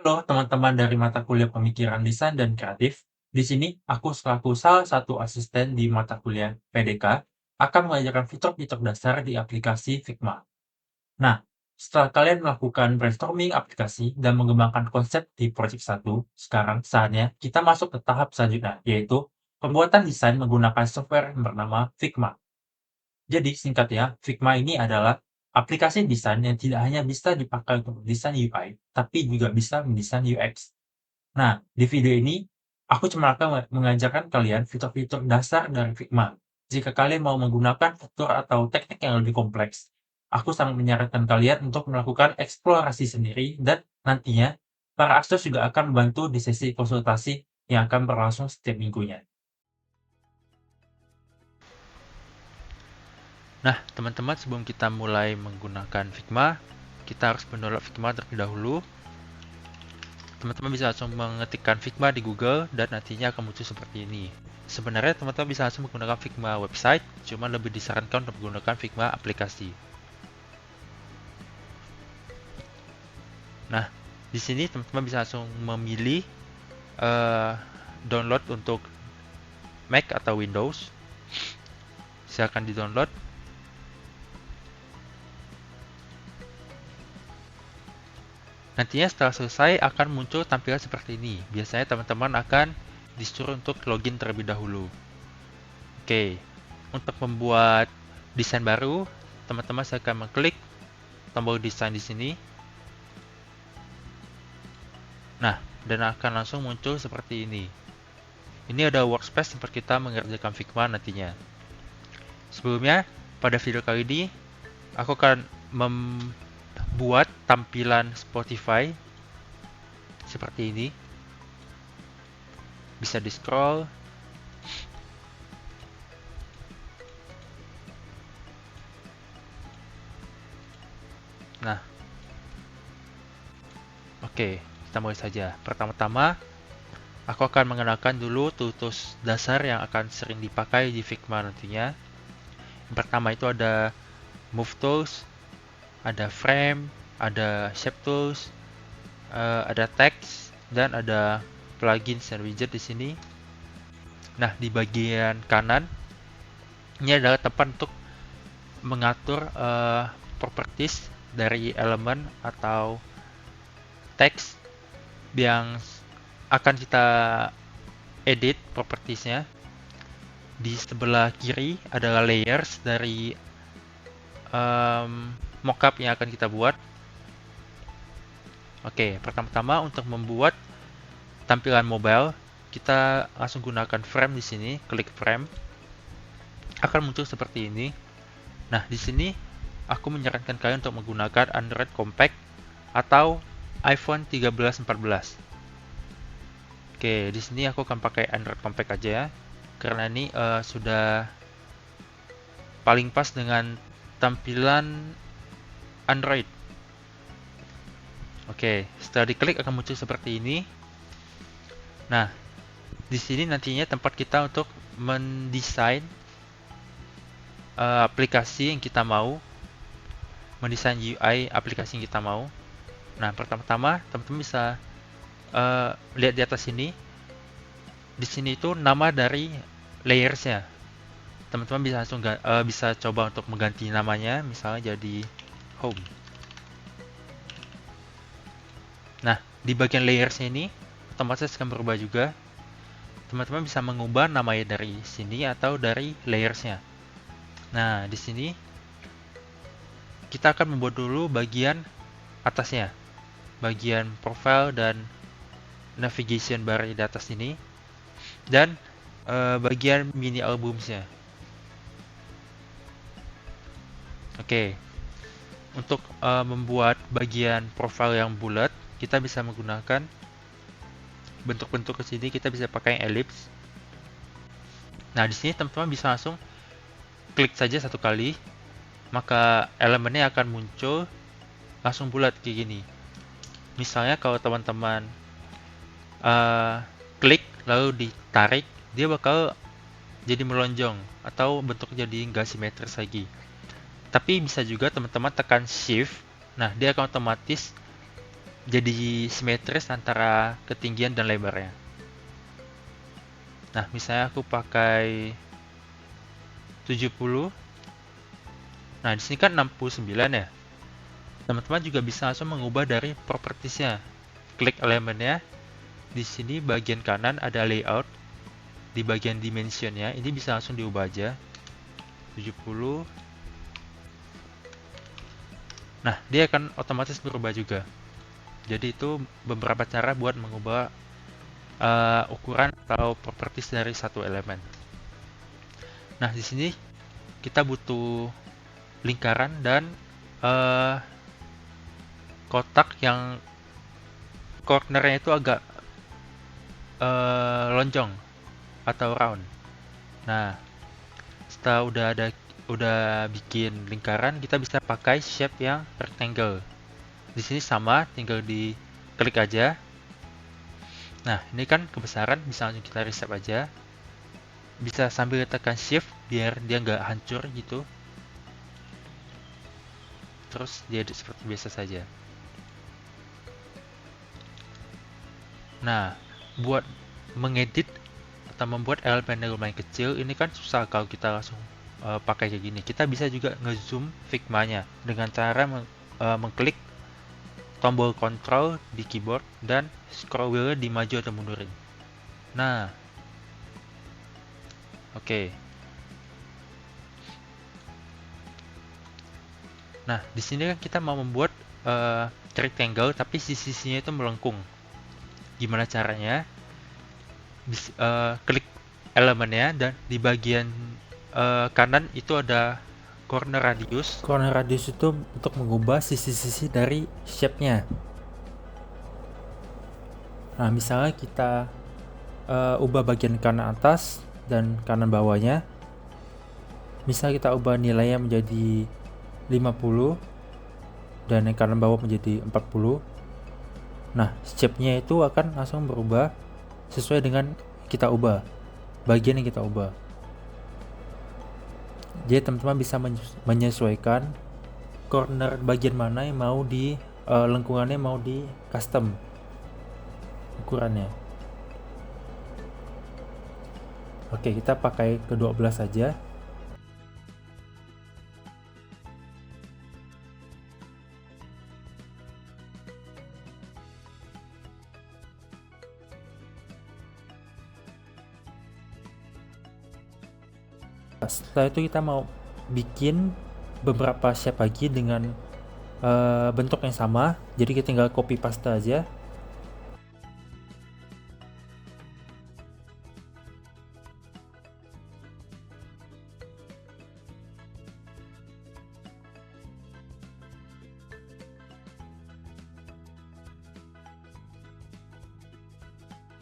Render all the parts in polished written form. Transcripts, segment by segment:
Halo teman-teman dari mata kuliah Pemikiran Desain dan Kreatif. Di sini aku selaku salah satu asisten di mata kuliah PDK akan mengajarkan fitur-fitur dasar di aplikasi Figma. Nah, setelah kalian melakukan brainstorming aplikasi dan mengembangkan konsep di project satu, sekarang saatnya kita masuk ke tahap selanjutnya, yaitu pembuatan desain menggunakan software yang bernama Figma. Jadi singkatnya, Figma ini adalah aplikasi desain yang tidak hanya bisa dipakai untuk desain UI, tapi juga bisa mendesain UX. Nah, di video ini, aku cuma akan mengajarkan kalian fitur-fitur dasar dari Figma. Jika kalian mau menggunakan fitur atau teknik yang lebih kompleks, aku sangat menyarankan kalian untuk melakukan eksplorasi sendiri dan nantinya para akses juga akan membantu di sesi konsultasi yang akan berlangsung setiap minggunya. Nah, teman-teman, sebelum kita mulai menggunakan Figma, kita harus mendownload Figma terlebih dahulu. Teman-teman bisa langsung mengetikkan Figma di Google dan nantinya akan muncul seperti ini. Sebenarnya teman-teman bisa langsung menggunakan Figma website, cuma lebih disarankan untuk menggunakan Figma aplikasi. Nah, di sini teman-teman bisa langsung memilih eh, download untuk Mac atau Windows. Silakan di-download. Nantinya setelah selesai akan muncul tampilan seperti ini. Biasanya teman-teman akan disuruh untuk login terlebih dahulu. Oke, untuk membuat desain baru, teman-teman saya akan mengklik tombol desain di sini. Nah, dan akan langsung muncul seperti ini. Ini ada workspace tempat kita mengerjakan Figma nantinya. Sebelumnya, pada video kali ini, aku akan membuat tampilan Spotify seperti ini. Bisa di scroll. Nah, oke, kita mulai saja. Pertama-tama, aku akan mengenalkan dulu tools dasar yang akan sering dipakai di Figma nantinya. Yang pertama itu ada Move Tools, ada Frame, ada Shape Tools, ada Text, dan ada plugins dan widget di sini. Nah, di bagian kanan ini adalah tempat untuk mengatur properties dari elemen atau teks yang akan kita edit propertiesnya. Di sebelah kiri adalah layers dari mockup yang akan kita buat. Oke, pertama-tama untuk membuat tampilan mobile, kita langsung gunakan frame di sini, klik frame. Akan muncul seperti ini. Nah, di sini aku menyarankan kalian untuk menggunakan Android Compact atau iPhone 13-14. Oke, di sini aku akan pakai Android Compact aja ya, karena ini sudah paling pas dengan tampilan Android. Oke, setelah diklik akan muncul seperti ini. Nah, di sini nantinya tempat kita untuk mendesain aplikasi yang kita mau, mendesain UI aplikasi yang kita mau. Nah, pertama-tama teman-teman bisa lihat di atas sini. Di sini itu nama dari layersnya. Teman-teman bisa langsung bisa coba untuk mengganti namanya, misalnya jadi home. Nah, di bagian layersnya ini otomatis akan berubah juga. Teman-teman bisa mengubah namanya dari sini atau dari layersnya. Nah, di sini kita akan membuat dulu bagian atasnya, bagian profile dan navigation bar di atas ini, dan bagian mini albumsnya. Oke, untuk membuat bagian profile yang bulat, kita bisa menggunakan bentuk-bentuk ke sini. Kita bisa pakai ellipse. Nah, di sini teman-teman bisa langsung klik saja satu kali, maka elemennya akan muncul langsung bulat kayak gini. Misalnya kalau teman-teman klik lalu ditarik, dia bakal jadi melonjong atau bentuk jadi nggak simetris lagi. Tapi bisa juga teman-teman tekan shift, nah dia akan otomatis jadi simetris antara ketinggian dan lebarnya. Nah, misalnya aku pakai 70. Nah, di sini kan 69 ya. Teman-teman juga bisa langsung mengubah dari propertiesnya. Klik elemennya. Di sini bagian kanan ada layout. Di bagian dimensionnya, ini bisa langsung diubah aja. 70. Nah, dia akan otomatis berubah juga. Jadi itu beberapa cara buat mengubah ukuran atau properties dari satu elemen. Nah, di sini kita butuh lingkaran dan kotak yang cornernya itu agak lonjong atau round. Nah, setelah udah bikin lingkaran, kita bisa pakai shape yang rectangle. Di sini sama, tinggal di klik aja. Nah, ini kan kebesaran, bisa langsung kita reset aja. Bisa sambil tekan shift biar dia nggak hancur gitu. Terus dia seperti biasa saja. Nah, buat mengedit atau membuat elemen yang lumayan kecil, ini kan susah kalau kita langsung pakai kayak gini. Kita bisa juga ngezoom Figma-nya dengan cara mengklik tombol Ctrl di keyboard dan scroll wheel dimaju atau mundurin. Nah, oke. Nah, di sini kan kita mau membuat rectangle tapi sisi-sisinya itu melengkung. Gimana caranya? Klik elemennya dan di bagian kanan itu ada corner radius. Corner radius itu untuk mengubah sisi-sisi dari shape-nya. Nah, misalnya kita ubah bagian kanan atas dan kanan bawahnya. Misal kita ubah nilainya menjadi 50 dan yang kanan bawah menjadi 40. Nah, shape-nya itu akan langsung berubah sesuai dengan kita ubah, bagian yang kita ubah. Jadi teman-teman bisa menyesuaikan corner bagian mana yang mau di lengkungannya mau di custom ukurannya. Oke, kita pakai ke-12 saja. Setelah itu kita mau bikin beberapa shape lagi dengan bentuk yang sama, jadi kita tinggal copy paste aja.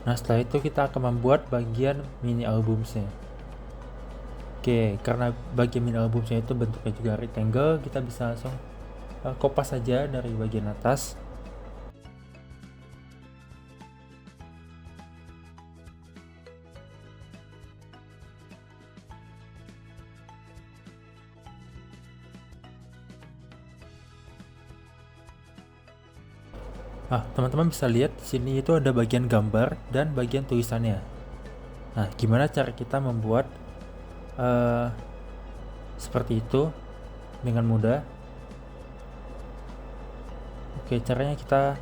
Nah, setelah itu kita akan membuat bagian mini albumsnya. Oke, karena bagian mini albumsnya itu bentuknya juga rectangle, kita bisa langsung kopas saja dari bagian atas. Nah, teman-teman bisa lihat di sini itu ada bagian gambar dan bagian tulisannya. Nah, gimana cara kita membuat seperti itu dengan mudah? Oke, caranya kita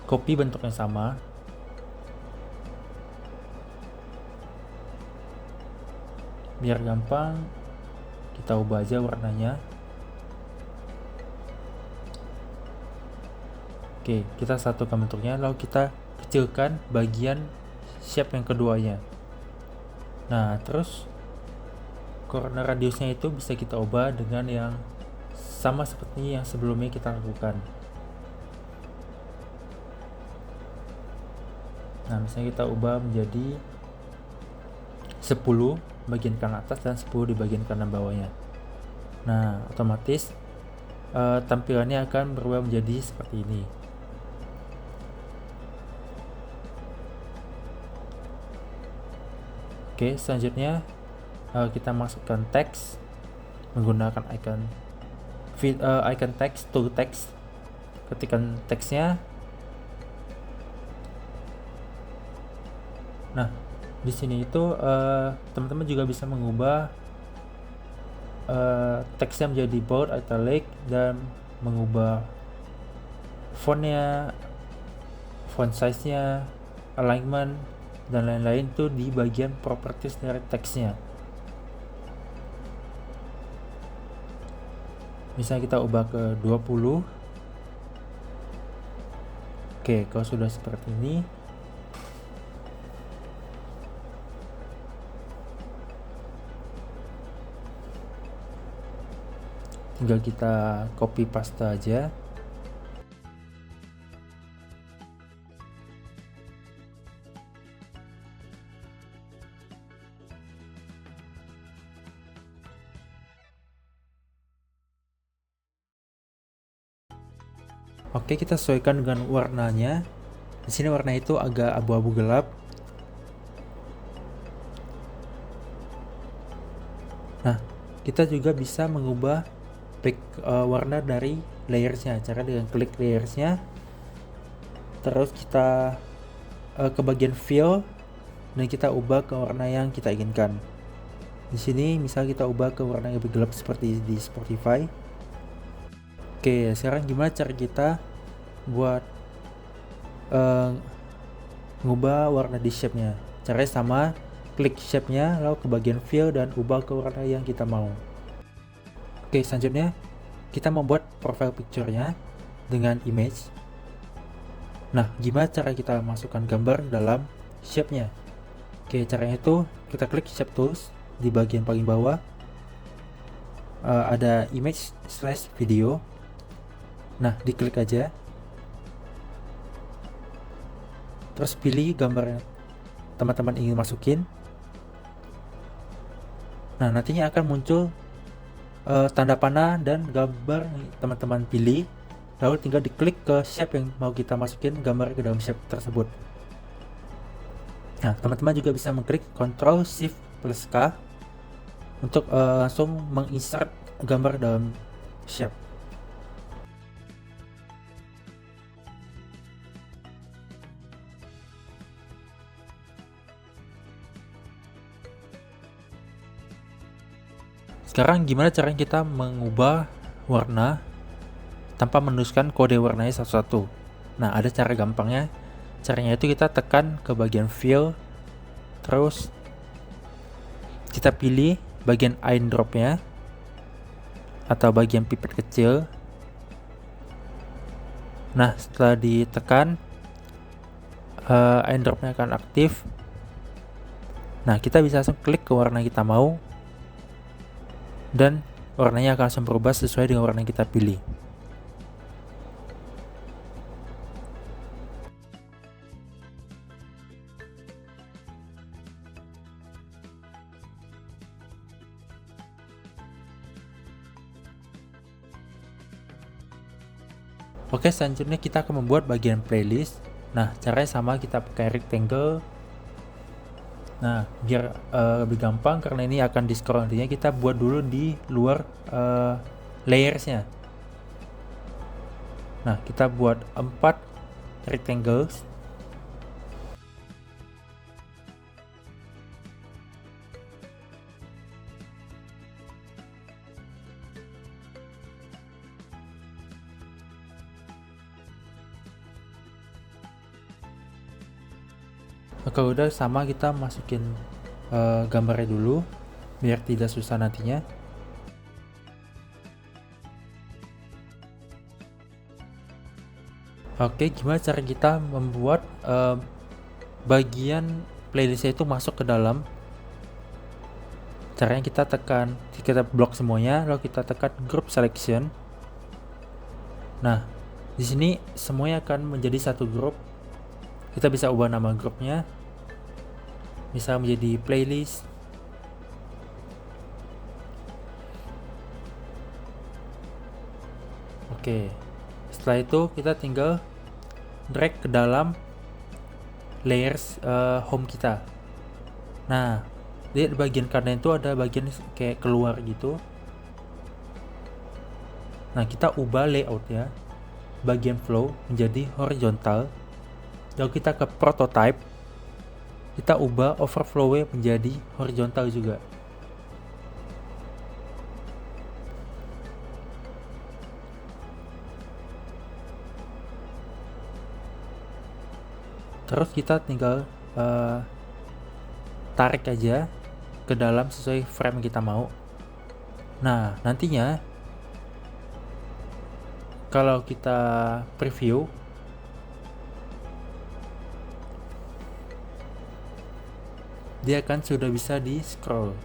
copy bentuk yang sama. Biar gampang, kita ubah aja warnanya. Oke, kita satukan bentuknya, lalu kita kecilkan bagian shape yang keduanya. Nah, terus corner radiusnya itu bisa kita ubah dengan yang sama seperti yang sebelumnya kita lakukan. Nah, misalnya kita ubah menjadi 10 bagian kanan atas dan 10 di bagian kanan bawahnya. Nah, otomatis tampilannya akan berubah menjadi seperti ini. Oke, selanjutnya kita masukkan teks menggunakan icon text to text. ketikan teksnya. Nah, di sini itu teman-teman juga bisa mengubah teksnya menjadi bold, italic, dan mengubah fontnya, font size-nya, alignment, dan lain-lain tuh di bagian properties dari teksnya. Misalnya kita ubah ke 20. Oke, kalau sudah seperti ini, tinggal kita copy paste aja. Oke, kita sesuaikan dengan warnanya. Di sini warna itu agak abu-abu gelap. Nah, kita juga bisa mengubah warna dari layersnya. Cara dengan klik layersnya, terus kita ke bagian fill dan kita ubah ke warna yang kita inginkan. Di sini misal kita ubah ke warna yang lebih gelap seperti di Spotify. Oke, sekarang gimana cara kita buat ngubah warna di shape-nya? Caranya sama, klik shape-nya, lalu ke bagian fill dan ubah ke warna yang kita mau. Oke, selanjutnya kita membuat profile picture-nya dengan image. Nah, gimana cara kita masukkan gambar dalam shape-nya? Oke, caranya itu kita klik shape tools di bagian paling bawah. Ada image/video. Nah, diklik aja. Terus pilih gambar yang teman-teman ingin masukin. Nah, nantinya akan muncul tanda panah dan gambar yang teman-teman pilih. Lalu tinggal diklik ke shape yang mau kita masukin gambar ke dalam shape tersebut. Nah, teman-teman juga bisa mengklik Ctrl Shift plus K untuk langsung menginsert gambar dalam shape. Sekarang gimana caranya kita mengubah warna tanpa menuliskan kode warnanya satu-satu? Nah, ada cara gampangnya. Caranya itu kita tekan ke bagian fill, terus kita pilih bagian eyedropnya atau bagian pipet kecil. Nah, setelah ditekan, eyedropnya akan aktif. Nah, kita bisa langsung klik ke warna kita mau dan warnanya akan langsung berubah sesuai dengan warna yang kita pilih. Oke, selanjutnya kita akan membuat bagian playlist. Nah, caranya sama, kita pakai rectangle. Nah, biar lebih gampang karena ini akan di scroll nantinya, kita buat dulu di luar layersnya. Nah, kita buat 4 rectangles. Kalau udah sama, kita masukin gambarnya dulu biar tidak susah nantinya. Oke, gimana cara kita membuat bagian playlistnya itu masuk ke dalam? Caranya kita blok semuanya, lalu kita tekan group selection. Nah, di sini semuanya akan menjadi satu grup. Kita bisa ubah nama grupnya, misal menjadi playlist. Oke, setelah itu kita tinggal drag ke dalam layers home kita. Nah, di bagian kanan itu ada bagian kayak keluar gitu. Nah, kita ubah layout ya. bagian flow menjadi horizontal. Lalu kita ke prototype, kita ubah overflow-nya menjadi horizontal juga. Terus kita tinggal tarik aja ke dalam sesuai frame yang kita mau. Nah, nantinya kalau kita preview, dia akan sudah bisa di scroll.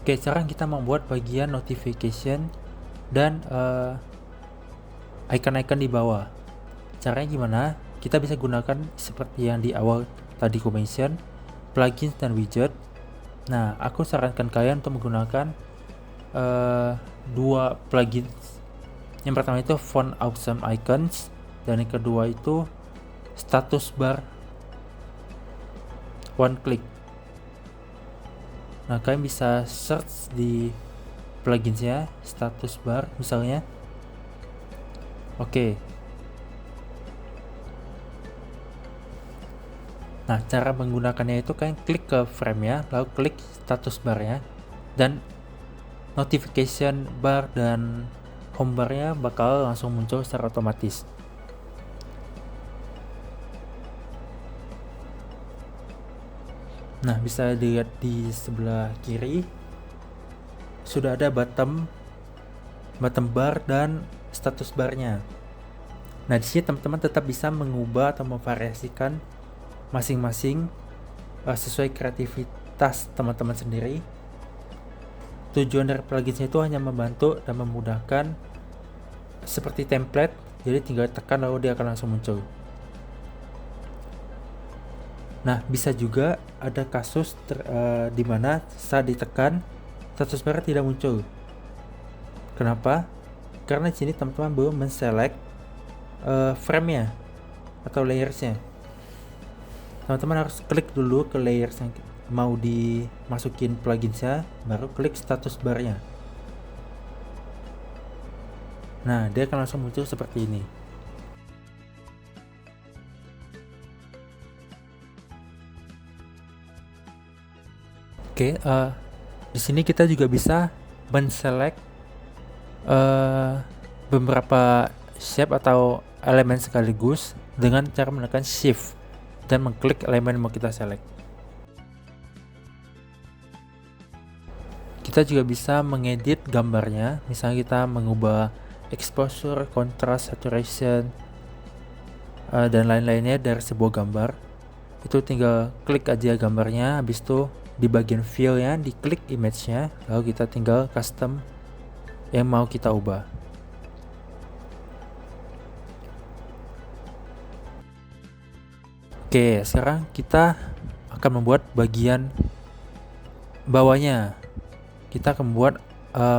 Oke, sekarang kita membuat bagian notification dan icon-icon di bawah. Caranya gimana? Kita bisa gunakan seperti yang di awal tadi ku mention, plugins dan widget. Nah, aku sarankan kalian untuk menggunakan dua plugins. Yang pertama itu Font Awesome Icons, dan yang kedua itu Status Bar One Click. Nah, kalian bisa search di pluginsnya, status bar misalnya. Oke. Nah, cara menggunakannya itu kalian klik ke frame-nya, lalu klik status bar-nya, dan notification bar dan home bar-nya bakal langsung muncul secara otomatis. Nah, bisa dilihat di sebelah kiri sudah ada bottom bar dan status bar-nya. Nah, di sini teman-teman tetap bisa mengubah atau memvariasikan masing-masing sesuai kreativitas teman-teman sendiri. Tujuan dari pluginsnya itu hanya membantu dan memudahkan seperti template, jadi tinggal tekan lalu dia akan langsung muncul. Nah, bisa juga ada kasus di mana saat ditekan status bar tidak muncul. Kenapa? Karena di sini teman-teman belum menselect frame-nya atau layers-nya. Teman-teman harus klik dulu ke layers yang mau dimasukin pluginsnya, baru klik status bar-nya. Nah, dia akan langsung muncul seperti ini. Oke, di sini kita juga bisa men-select beberapa shape atau elemen sekaligus dengan cara menekan shift dan mengklik elemen yang mau kita select. Kita juga bisa mengedit gambarnya, misalnya kita mengubah exposure, contrast, saturation, dan lain-lainnya dari sebuah gambar. Itu tinggal klik aja gambarnya, habis itu di bagian fill-nya diklik image-nya, lalu kita tinggal custom yang mau kita ubah. Oke, sekarang kita akan membuat bagian bawahnya. Kita akan membuat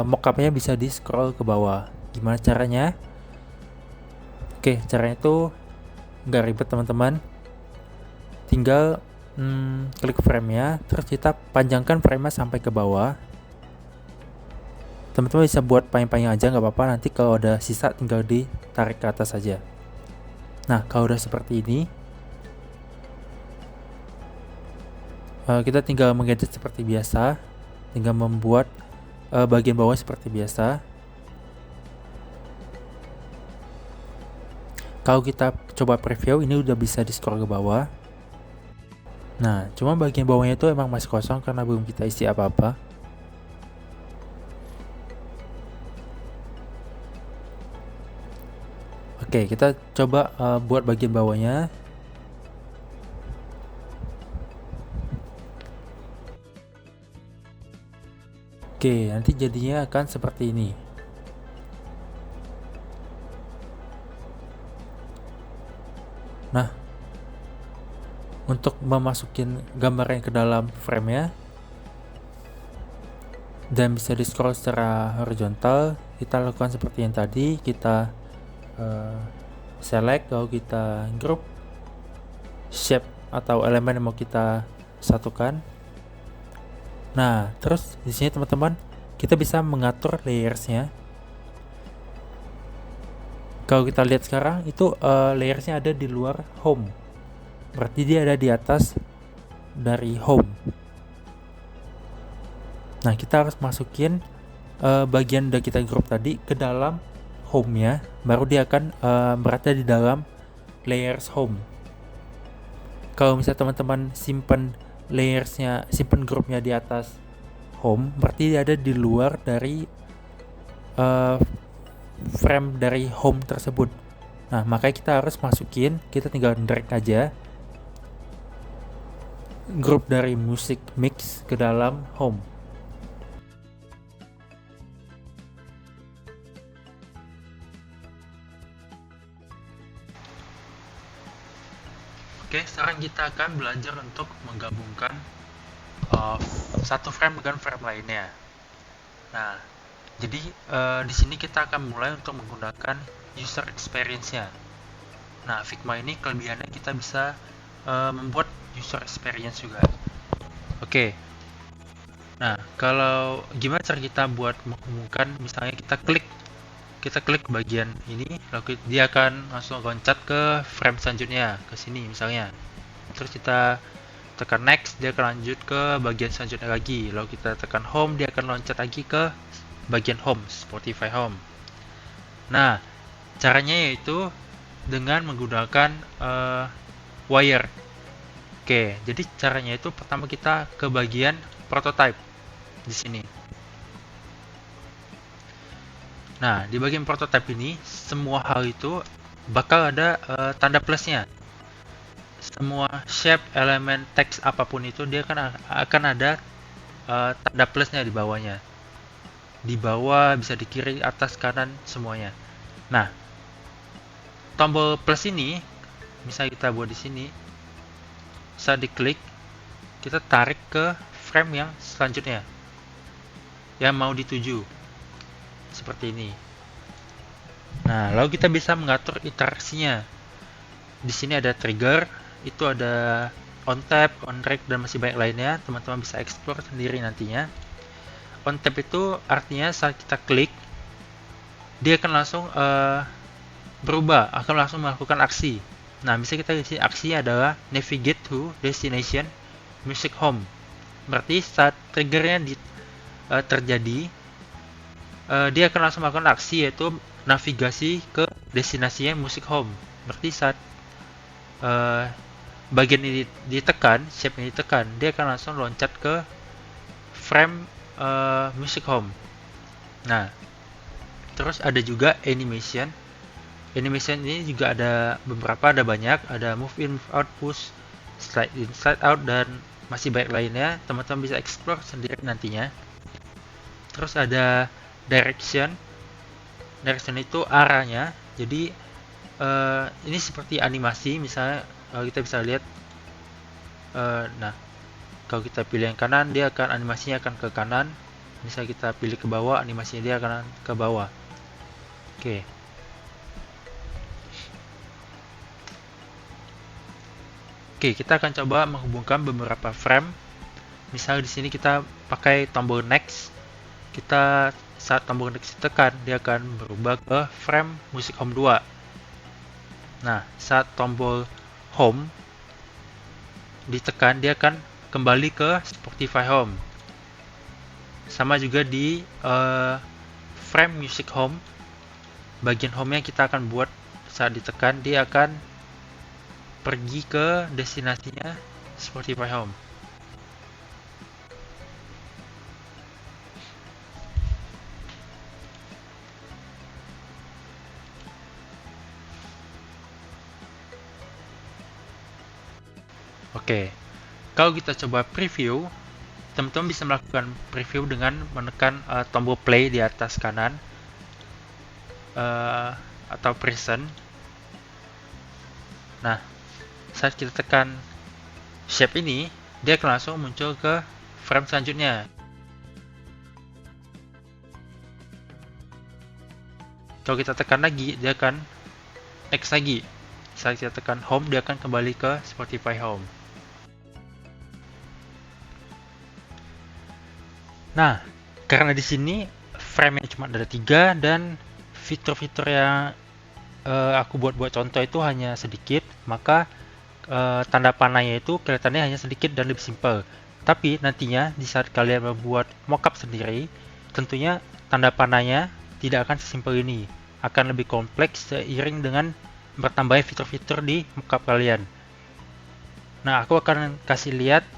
mockup-nya bisa di scroll ke bawah. Gimana caranya? Oke, caranya itu nggak ribet teman-teman. Tinggal klik frame-nya, terus kita panjangkan frame-nya sampai ke bawah. Teman-teman bisa buat panjang-panjang aja, nggak apa-apa. Nanti kalau ada sisa tinggal ditarik ke atas saja. Nah, kalau udah seperti ini, kita tinggal mengedit seperti biasa, tinggal membuat bagian bawah seperti biasa. Kalau kita coba preview, ini udah bisa di scroll ke bawah. Nah, cuma bagian bawahnya itu emang masih kosong karena belum kita isi apa-apa. Oke, kita coba buat bagian bawahnya. Oke, nanti jadinya akan seperti ini. Nah, untuk memasukin gambarnya ke dalam frame-nya dan bisa di scroll secara horizontal, kita lakukan seperti yang tadi. Kita select, lalu kita group shape atau elemen yang mau kita satukan. Nah, terus di sini teman-teman, kita bisa mengatur layersnya. Kalau kita lihat sekarang itu layersnya ada di luar home, berarti dia ada di atas dari home. Nah, kita harus masukin bagian udah kita group tadi ke dalam home-nya, baru dia akan berada di dalam layers home. Kalau misalnya teman-teman simpan layersnya, simpan grupnya di atas home, berarti dia ada di luar dari frame dari home tersebut. Nah, makanya kita harus masukin, kita tinggal drag aja grup dari music mix ke dalam home. Oke, sekarang kita akan belajar untuk menggabungkan satu frame dengan frame lainnya. Nah, jadi di sini kita akan mulai untuk menggunakan user experience-nya. Nah, Figma ini kelebihannya kita bisa membuat user experience juga. Oke. Nah, kalau gimana cara kita buat menghubungkan, misalnya kita klik bagian ini, lalu dia akan langsung loncat ke frame selanjutnya, ke sini misalnya. Terus kita tekan next, dia akan lanjut ke bagian selanjutnya lagi. Lalu kita tekan home, dia akan loncat lagi ke bagian home, Spotify home. Nah, caranya yaitu dengan menggunakan wire. Oke, jadi caranya itu pertama kita ke bagian prototype di sini. Nah, di bagian prototype ini, semua hal itu bakal ada tanda plusnya. Semua shape, elemen, teks apapun itu, dia akan ada tanda plusnya di bawahnya. Di bawah, bisa di kiri, atas, kanan, semuanya. Nah, tombol plus ini, misalnya kita buat di sini, saat diklik, kita tarik ke frame yang selanjutnya, yang mau dituju. Seperti ini. Nah, lalu kita bisa mengatur interaksinya. Di sini ada trigger, itu ada on tap, on track, dan masih banyak lainnya. Teman-teman bisa explore sendiri nantinya. On tap itu artinya saat kita klik, dia akan langsung berubah, akan langsung melakukan aksi. Nah, bisa kita isi aksinya adalah navigate to destination music home. Berarti saat triggernya terjadi, dia akan langsung melakukan aksi, yaitu navigasi ke destinasinya music home. Berarti saat bagian ini ditekan, shape ini ditekan, dia akan langsung loncat ke frame music home. Nah, terus ada juga animation. Animation ini juga ada beberapa, ada banyak, ada move in, move out, push, slide in, slide out, dan masih banyak lainnya. Teman-teman bisa explore sendiri nantinya. Terus ada direction. Direction itu arahnya. Jadi ini seperti animasi, misalnya kita bisa lihat. Nah, kalau kita pilih yang kanan, dia akan animasinya akan ke kanan. Misal kita pilih ke bawah, animasinya dia akan ke bawah. Oke. Oke, kita akan coba menghubungkan beberapa frame. Misal di sini kita pakai tombol next. Kita saat tombol next ditekan, dia akan berubah ke frame music home 2. Nah, saat tombol home ditekan, dia akan kembali ke Spotify home. Sama juga di frame music home, bagian home yang kita akan buat saat ditekan, dia akan pergi ke destinasinya Spotify home. Oke, kalau kita coba preview, teman-teman bisa melakukan preview dengan menekan tombol play di atas kanan atau present. Nah, saat kita tekan shape ini, dia akan langsung muncul ke frame selanjutnya. Kalau kita tekan lagi, dia akan next lagi. Saat kita tekan home, dia akan kembali ke Spotify home. Nah, karena di sini frame-nya cuma ada 3 dan fitur-fitur yang aku buat contoh itu hanya sedikit, maka tanda panahnya itu kelihatannya hanya sedikit dan lebih simpel. Tapi nantinya di saat kalian membuat mockup sendiri, tentunya tanda panahnya tidak akan sesimpel ini, akan lebih kompleks seiring dengan bertambahnya fitur-fitur di mockup kalian. Nah, aku akan kasih lihat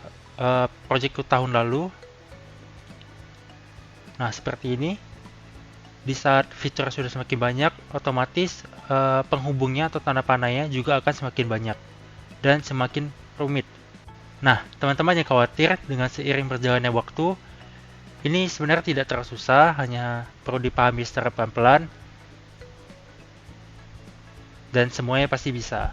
projectku tahun lalu. Nah, seperti ini. Di saat fitur sudah semakin banyak, otomatis penghubungnya atau tanda panahnya juga akan semakin banyak dan semakin rumit. Nah, teman-teman yang khawatir dengan seiring berjalannya waktu, ini sebenarnya tidak terlalu susah, hanya perlu dipahami secara pelan-pelan dan semuanya pasti bisa.